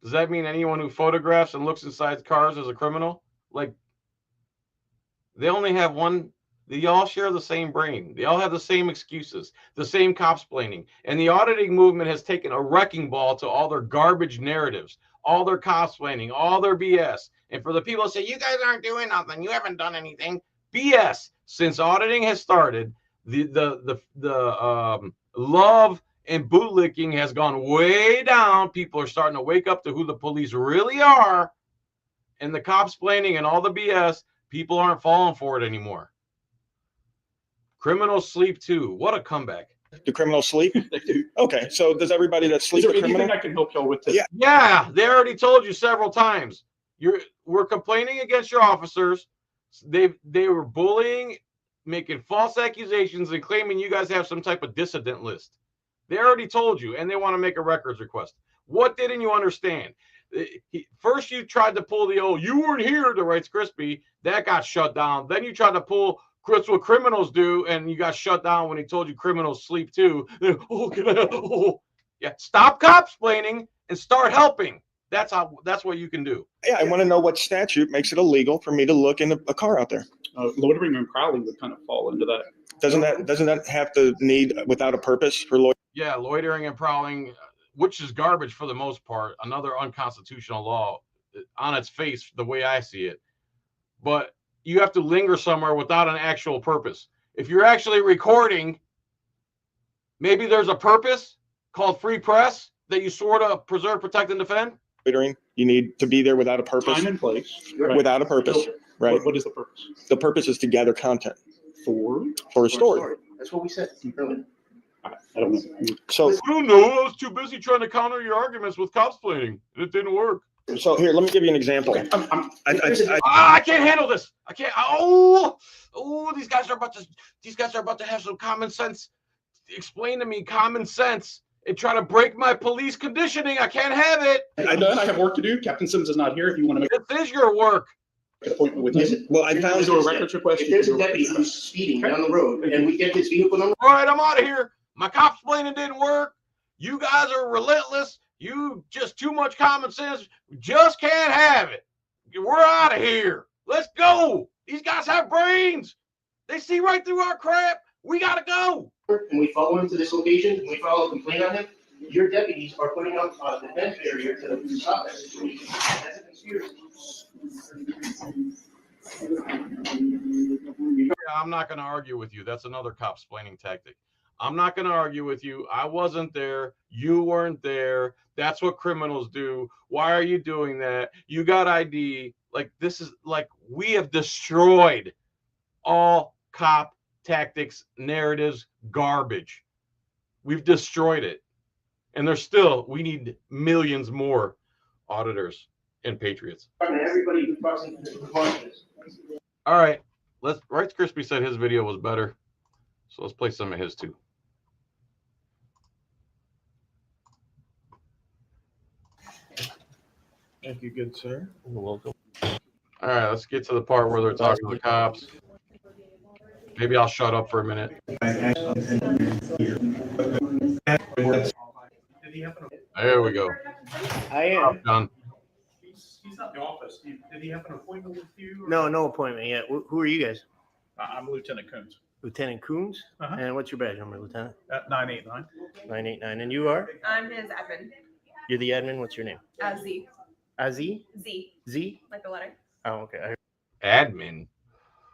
Does that mean anyone who photographs and looks inside cars is a criminal? Like, they only have one. They all share the same brain. They all have the same excuses, the same cop-splaining. And the auditing movement has taken a wrecking ball to all their garbage narratives, all their cop-splaining, all their BS. And for the people that say, you guys aren't doing nothing, you haven't done anything, BS. Since auditing has started, the love and bootlicking has gone way down. People are starting to wake up to who the police really are. And the cop-splaining and all the BS, people aren't falling for it anymore. Criminals sleep too. What a comeback. Do criminals sleep? They do. Okay, so does everybody that Is sleeps there a criminal? anything I can help y'all with today? Yeah. Yeah, they already told you several times. We're complaining against your officers. They were bullying, making false accusations, and claiming you guys have some type of dissident list. They already told you, and they want to make a records request. What didn't you understand? First, you tried to pull the old, you weren't here to Rights Crispy. That got shut down. Then you tried to pull Chris what criminals do, and you got shut down when he told you criminals sleep too. Yeah, stop cop-splaining and start helping. That's what you can do. Yeah, I want to know what statute makes it illegal for me to look in a car out there. Loitering and prowling would kind of fall into that. Doesn't that have to need without a purpose for loitering? Yeah, loitering and prowling, which is garbage for the most part, another unconstitutional law on its face, the way I see it. But you have to linger somewhere without an actual purpose. If you're actually recording, maybe there's a purpose called free press that you sort of preserve, protect, and defend. Loitering, you need to be there without a purpose. Time and place. Right. Without a purpose, right? What is the purpose? The purpose is to gather content For? for a story. That's what we said earlier. I don't know. So, I don't know. I was too busy trying to counter your arguments with cosplaining. It didn't work. so here, let me give you an example. I can't handle this. I can't. Oh, these guys are about to have some common sense. Explain to me common sense and try to break my police conditioning. I can't have it. I'm done. I have work to do. Captain Sims is not here. If you want to make This is your work. an appointment with him. Well, I found Do a records request. If there's a deputy who's speeding down the road and we get his vehicle number, All right, I'm out of here. My cops planning didn't work. You guys are relentless. You just too much common sense. We just can't have it. We're out of here. Let's go. These guys have brains. They see right through our crap. We gotta go. and we follow him to this location, and we file a complaint on him, your deputies are putting up a defense barrier to stop that situation. That's a conspiracy. Yeah, I'm not going to argue with you. That's another cop splaining tactic. I'm not going to argue with you. I wasn't there. You weren't there. That's what criminals do. Why are you doing that? You got ID. Like, this is like, we have destroyed all cop tactics, narratives, garbage. We've destroyed it. And there's still, we need millions more auditors and patriots. Everybody who fucks into this. All right. Rights Crispy said his video was better. So let's play some of his too. Thank you, good sir. You're welcome. All right, let's get to the part where they're talking to the cops. Maybe I'll shut up for a minute. There we go. I am. Done. He's not in the office. Did he have an appointment with you? No appointment yet. Who are you guys? I'm Lieutenant Coons Lieutenant Coons? Uh-huh. And what's your badge number, Lieutenant? at 989. 989. And you are? I'm his admin. You're the admin. What's your name? Z. Azi? Z. Z? Like the letter. Oh, okay. I Admin.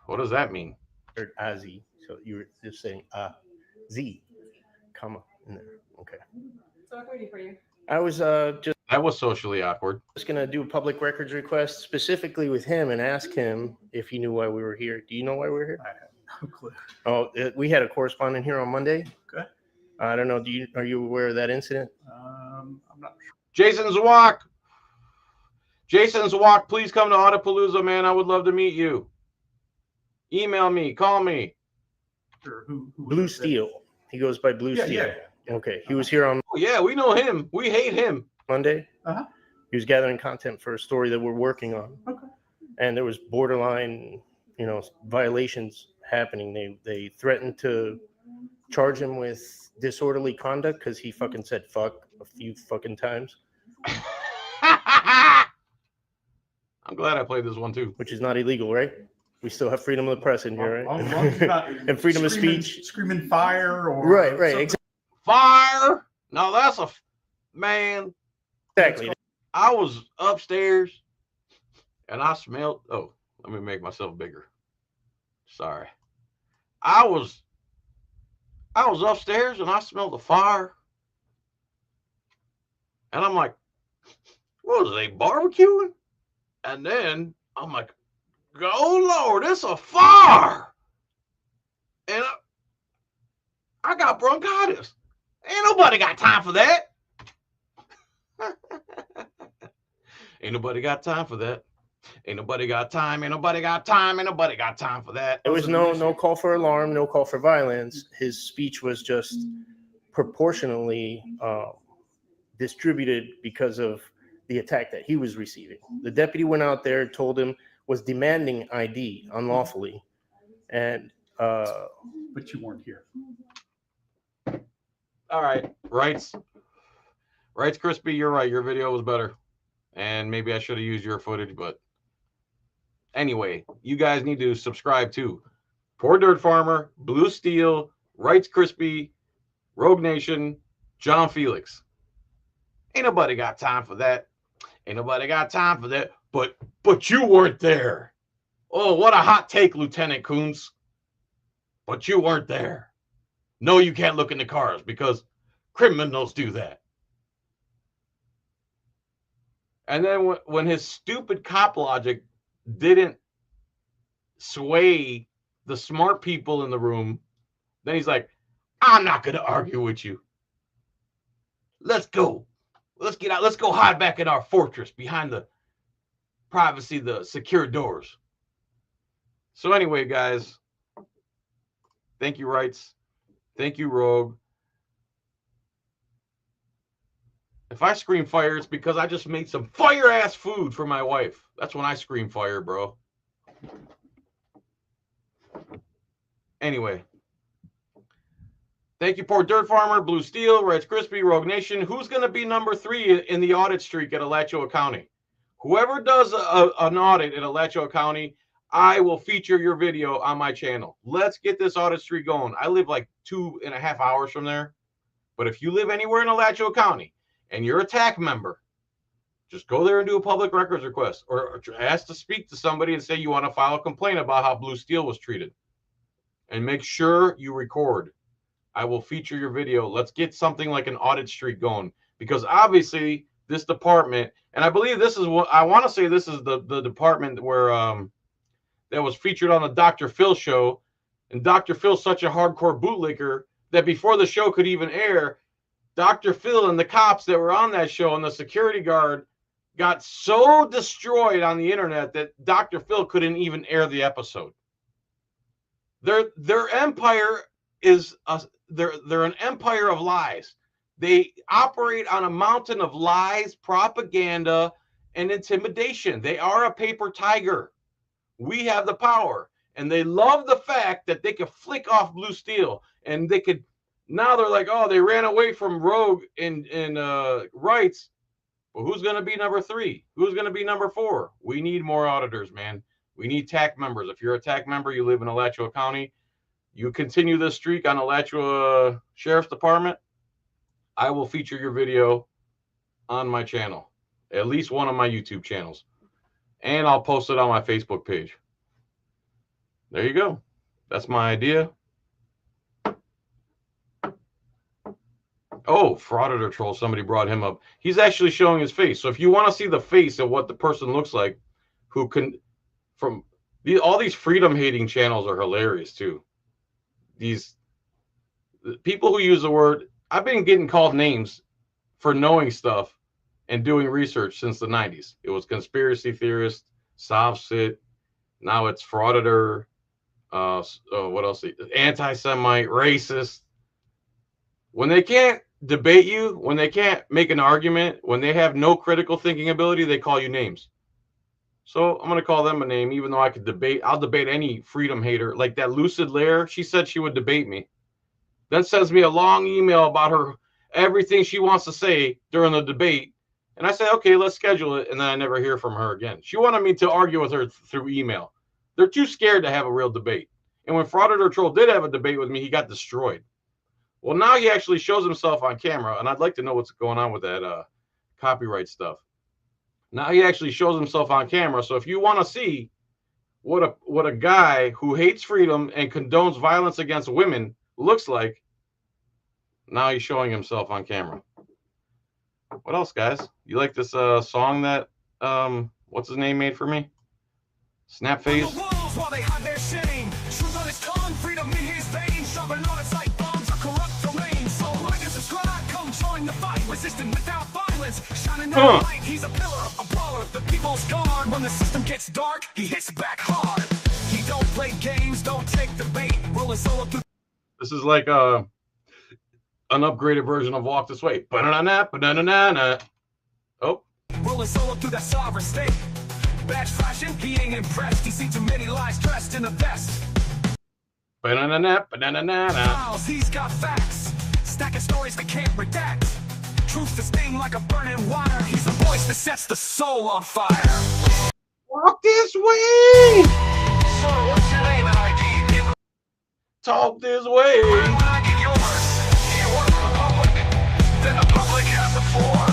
What does that mean? heard Azi. So you were just saying Z, comma in there. Okay. So what can we do for you? I was just That was socially awkward. going to do a public records request specifically with him and ask him if he knew why we were here. Do you know why we're here? I have no clue. Oh, we had a correspondent here on Monday. Okay. I don't know. Are you aware of that incident? I'm not sure. Jason Zawak. Jason Zawak, please come to Audapalooza, man. I would love to meet you. Email me. Call me. Who Blue Steel. He goes by Blue Yeah, Steel. yeah. Okay. He was here on Oh, yeah, we know him. We hate him. Monday. Uh-huh. He was gathering content for a story that we're working on. Okay. And there was borderline, violations happening. They threatened to charge him with disorderly conduct because he fucking said fuck a few fucking times, I'm glad I played this one too. which is not illegal, right? We still have freedom of the press in here, As long as it's not right? And freedom of speech. Screaming fire or Right, something. exactly. Fire. No, that's a man. Exactly. I was upstairs and I smelled. Oh, let me make myself bigger. Sorry. I was upstairs and I smelled the fire. And I'm like, what are they barbecuing? And then I'm like, oh Lord, it's a fire. And I got bronchitis. Ain't nobody got time for that. Ain't nobody got time for that. Ain't nobody got time. Ain't nobody got time. Ain't nobody got time for that. There was no call for alarm, no call for violence. His speech was just proportionally distributed because of the attack that he was receiving. The deputy went out there, told him, was demanding ID unlawfully. And But you weren't here. All right. Rights Crispy, you're right. Your video was better. And maybe I should have used your footage, but anyway, you guys need to subscribe to Poor Dirt Farmer, Blue Steel, Rights Crispy, Rogue Nation, John Felix. Ain't nobody got time for that. Ain't nobody got time for that. But you weren't there. Oh, what a hot take, Lieutenant Coons. But you weren't there. No, you can't look in the cars because criminals do that. And then when his stupid cop logic didn't sway the smart people in the room, then he's like, I'm not going to argue with you. Let's go. Let's get out. Let's go hide back in our fortress behind the privacy, the secure doors. So anyway, guys, thank you, Rights. Thank you, Rogue. If I scream fire, it's because I just made some fire-ass food for my wife. That's when I scream fire, bro. Anyway. Thank you, Poor Dirt Farmer, Blue Steel, Rice Crispy, Rogue Nation. Who's going to be number 3 in the audit streak at Alachua County? Whoever does an audit at Alachua County, I will feature your video on my channel. Let's get this audit streak going. I live like 2.5 hours from there. But if you live anywhere in Alachua County and you're a TAC member, just go there and do a public records request or ask to speak to somebody and say you want to file a complaint about how Blue Steel was treated. And make sure you record. I will feature your video. Let's get something like an audit streak going, because obviously this department, and I believe this is what I want to say, this is the department where that was featured on the Dr. Phil show. And Dr. Phil's such a hardcore bootlicker that before the show could even air, Dr. Phil and the cops that were on that show and the security guard got so destroyed on the internet that Dr. Phil couldn't even air the episode. Their empire is they're an empire of lies. They operate on a mountain of lies, propaganda, and intimidation. They are a paper tiger. We have the power, and they love the fact that they could flick off Blue Steel, and they could. Now they're like, oh, they ran away from Rogue and Rights. Well, who's going to be number 3? Who's going to be number 4? We need more auditors, man. We need TAC members. If you're a TAC member, you live in Alachua County, you continue this streak on Alachua Sheriff's Department, I will feature your video on my channel, at least one of my YouTube channels, and I'll post it on my Facebook page. There you go. That's my idea. Oh, Frauditor Troll, somebody brought him up. He's actually showing his face. So if you want to see the face of what the person looks like, who can, all these freedom-hating channels are hilarious too. These people who use the word, I've been getting called names for knowing stuff and doing research since the 90s. It was conspiracy theorist, Sovsit, now it's frauditor, what else? Anti-Semite, racist. When they can't debate you, when they can't make an argument, when they have no critical thinking ability, they call you names. So I'm going to call them a name, even though I could debate. I'll debate any freedom hater. Like that Lucid Lair, she said she would debate me. Then sends me a long email about her, everything she wants to say during the debate. And I say, okay, let's schedule it. And then I never hear from her again. She wanted me to argue with her through email. They're too scared to have a real debate. And when Frauditor Troll did have a debate with me, he got destroyed. Well, now he actually shows himself on camera. And I'd like to know what's going on with that copyright stuff. Now he actually shows himself on camera. So if you want to see what a guy who hates freedom and condones violence against women looks like, now he's showing himself on camera. What else, guys? You like this song that what's his name made for me? Snapface. While they hide their shame, truth on his tongue, freedom in his veins, sharpen on its like bombs of corrupt domain. So like and subscribe, come join the fight, resisting without violence, shining that light. He's a pillar, a brawler, the people's guard. When the system gets dark, he hits back hard. He don't play games, don't take the bait, rolling solo through. This is like an upgraded version of Walk This Way. Ba-na-na-na, ba-na-na-na. Oh. Rolling solo through that sovereign state. Badge flashing, he ain't impressed. He's seen too many lies dressed in a vest. Ba-na-na-na, ba-na-na-na-na. He's got facts, stacking stories they can't redact. Truth to sting like a burning wire. He's the voice that sets the soul on fire. Walk this way. So what's your name and ID? Talk this way. When I get yours, you work for the public, then the public has the floor.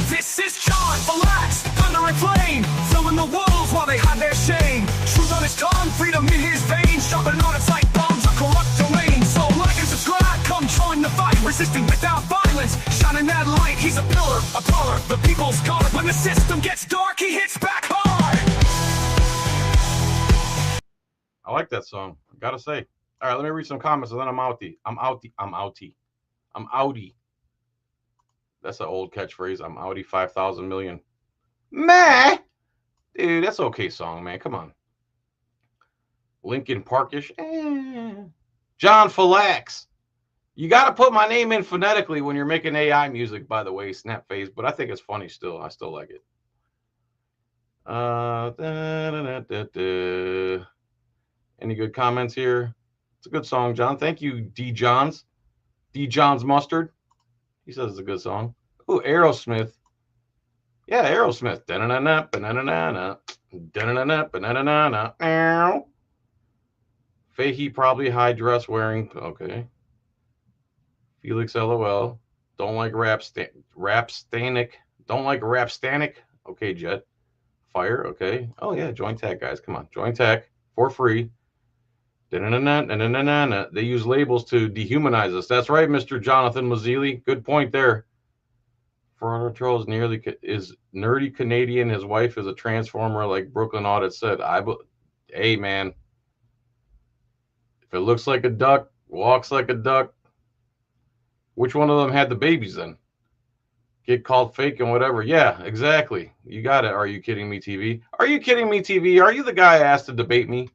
This is John, relax, thunder and flame, filling the wolves while they hide their shame. Truth on his tongue, freedom in his veins, sharpen on its like bombs of corrupt domain. So like and subscribe, come join the fight, resisting without violence, shining that light. He's a pillar, a brawler, the people's guard. When the system gets dark, he hits back hard. I like that song. I gotta say, All right, let me read some comments and then I'm outie. I'm outie. That's an old catchphrase. I'm outie 5,000 million. Meh. Dude, that's okay song, man. Come on. Lincoln Parkish. John Falax. You got to put my name in phonetically when you're making AI music, by the way, Snapface. But I think it's funny still. I still like it. Any good comments here? It's a good song, John. Thank you, D. Johns. D. Johns Mustard. He says it's a good song. Ooh, Aerosmith. Yeah, Aerosmith. Da-na-na-na, ba-na-na-na-na. Da-na-na-na, ba-na-na-na-na. Fahey probably high dress wearing. Okay. Felix LOL. Don't like Rapstanic. Don't like Rapstanic. Okay, Jet. Fire. Okay. Oh, yeah. Join tag, guys. Come on. Join tag for free. Da-na-na-na-na-na-na-na. They use labels to dehumanize us. That's right, Mr. Jonathan Mazzilli. Good point there. Foreigner Trolls is nerdy Canadian. His wife is a transformer, like Brooklyn Audit said. Hey, man. If it looks like a duck, walks like a duck, which one of them had the babies then? Get called fake and whatever. Yeah, exactly. You got it. Are you kidding me, TV? Are you kidding me, TV? Are you the guy I asked to debate me?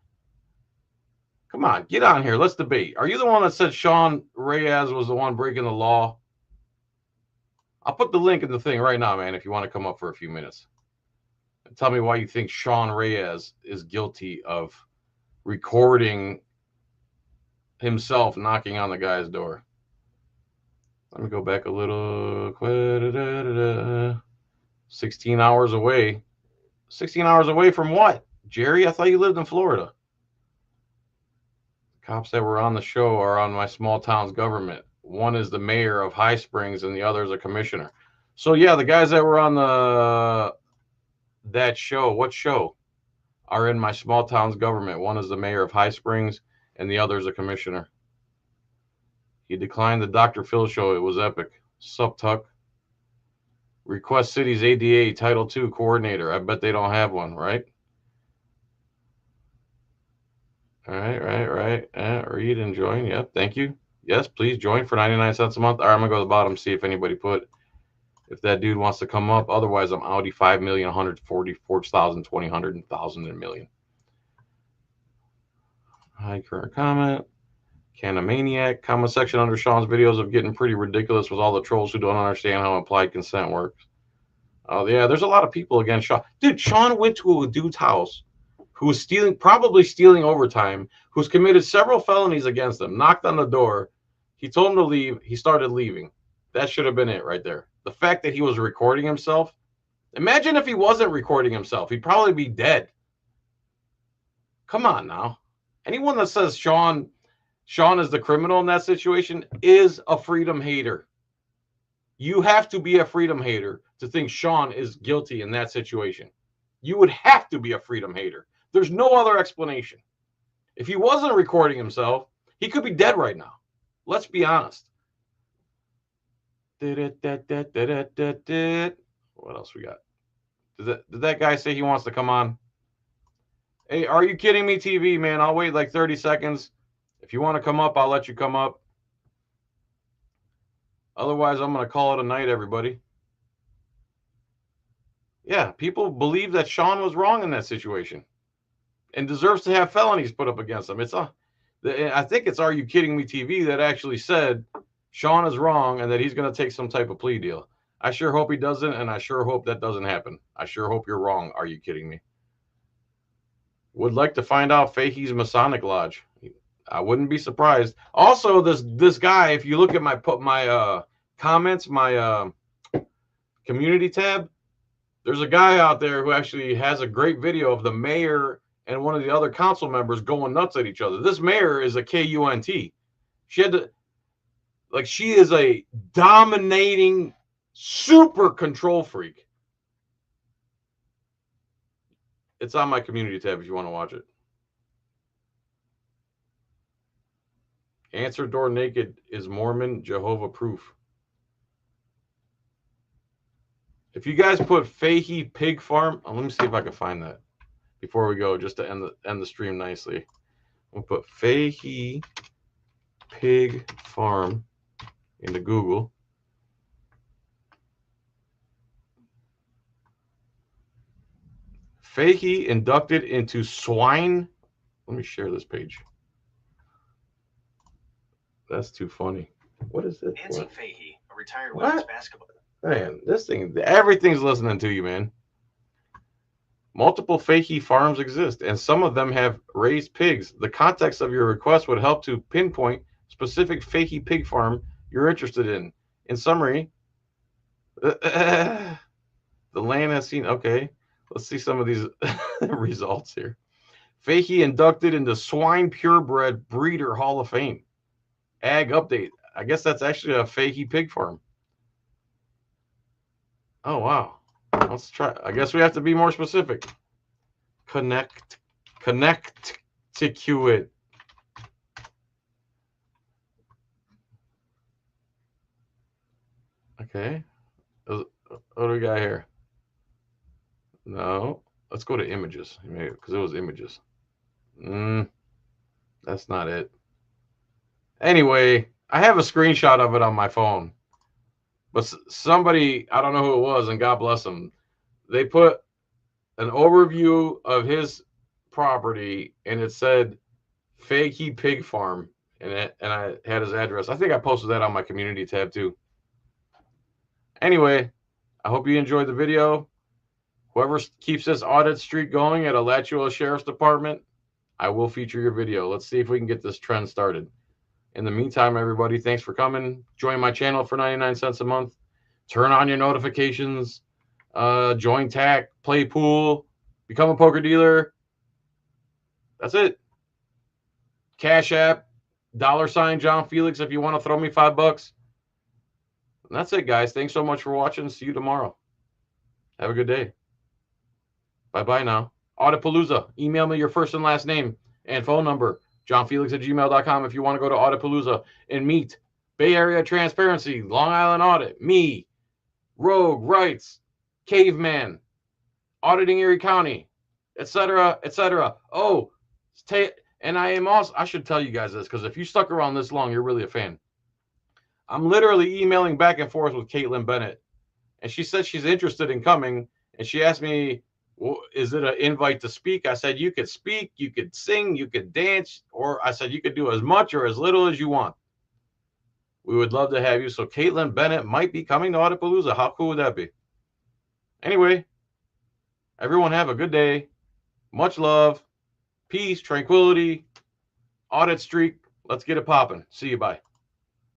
Come on, get on here. Let's debate. Are you the one that said Sean Reyes was the one breaking the law? I'll put the link in the thing right now, man, if you want to come up for a few minutes. And tell me why you think Sean Reyes is guilty of recording himself knocking on the guy's door. Let me go back a little. 16 hours away. 16 hours away from what? Jerry, I thought you lived in Florida. Cops that were on the show are on my small town's government. One is the mayor of High Springs and the other is a commissioner. So yeah, the guys that were on that show, what show, are in my small town's government. One is the mayor of High Springs and the other is a commissioner. He declined the Dr. Phil show. It was epic. Sup, Tuck? Request City's ADA Title II coordinator. I bet they don't have one, right? Right. Read and join. Yep, thank you. Yes, please join for 99 cents a month. All right, I'm going to go to the bottom, see if anybody put, if that dude wants to come up. Otherwise, I'm Audi 5 million, 144,000, 20, 100, 1,000, and a million. Hi, current comment. Canamaniac. Comment section under Sean's videos of getting pretty ridiculous with all the trolls who don't understand how implied consent works. Oh, yeah, there's a lot of people against Sean. Dude, Sean went to a dude's house who was probably stealing overtime, who's committed several felonies against him, knocked on the door. He told him to leave. He started leaving. That should have been it right there. The fact that he was recording himself. Imagine if he wasn't recording himself. He'd probably be dead. Come on now. Anyone that says Sean is the criminal in that situation is a freedom hater. You have to be a freedom hater to think Sean is guilty in that situation. You would have to be a freedom hater. There's no other explanation. If he wasn't recording himself, he could be dead right now. Let's be honest. What else we got? Did that guy say he wants to come on? Hey, are you kidding me, TV, man? I'll wait like 30 seconds. If you want to come up, I'll let you come up. Otherwise, I'm going to call it a night, everybody. Yeah, people believe that Sean was wrong in that situation and deserves to have felonies put up against him. I think it's Are You Kidding Me TV that actually said Sean is wrong and that he's going to take some type of plea deal. I sure hope he doesn't, and I sure hope that doesn't happen. I sure hope you're wrong. Are you kidding me? Would like to find out Fahey's Masonic Lodge. I wouldn't be surprised. Also, this guy, if you look at my comments, my community tab, there's a guy out there who actually has a great video of the mayor and one of the other council members going nuts at each other. This mayor is a KUNT. She is a dominating super control freak. It's on my community tab if you want to watch it. Answer door naked is Mormon Jehovah proof. If you guys put Fahey Pig Farm, let me see if I can find that before we go, just to end the stream nicely. We'll put Fahey Pig Farm into Google. Fahey inducted into swine. Let me share this page. That's too funny. What is this? Nancy Fahey, a retired What? women's basketball. Man, this thing, everything's listening to you, man. Multiple Fahey farms exist, and some of them have raised pigs. The context of your request would help to pinpoint specific Fahey pig farm you're interested in. In summary, the land has seen, okay, let's see some of these results here. Fahey inducted into Swine Purebred Breeder Hall of Fame. Ag update. I guess that's actually a Fahey pig farm. Oh, wow. Let's try. I guess we have to be more specific. Connect to it. Okay. What do we got here? No. Let's go to images because it was images. That's not it. Anyway, I have a screenshot of it on my phone. But somebody, I don't know who it was, and God bless them, they put an overview of his property, and it said Fahey Pig Farm, and I had his address. I think I posted that on my community tab too. Anyway, I hope you enjoyed the video. Whoever keeps this audit streak going at Alachua Sheriff's Department, I will feature your video. Let's see if we can get this trend started. In the meantime, everybody, thanks for coming. Join my channel for 99 cents a month. Turn on your notifications. Join TAC, play pool, become a poker dealer. That's it. Cash App, $ John Felix if you want to throw me $5. And that's it, guys. Thanks so much for watching. See you tomorrow. Have a good day. Bye-bye now. Auditpalooza. Email me your first and last name and phone number. JohnFelix@gmail.com if you want to go to Auditpalooza and meet Bay Area Transparency, Long Island Audit, me, Rogue, Rights, Caveman, Auditing Erie County, etc., etc. Oh, and I am also, I should tell you guys this because if you stuck around this long, you're really a fan. I'm literally emailing back and forth with Caitlin Bennett, and she said she's interested in coming, and she asked me, well, is it an invite to speak? I said, you could speak, you could sing, you could dance, or I said, you could do as much or as little as you want. We would love to have you. So Caitlin Bennett might be coming to Auditpalooza. How cool would that be? Anyway, everyone have a good day. Much love, peace, tranquility, audit streak. Let's get it popping. See you. Bye.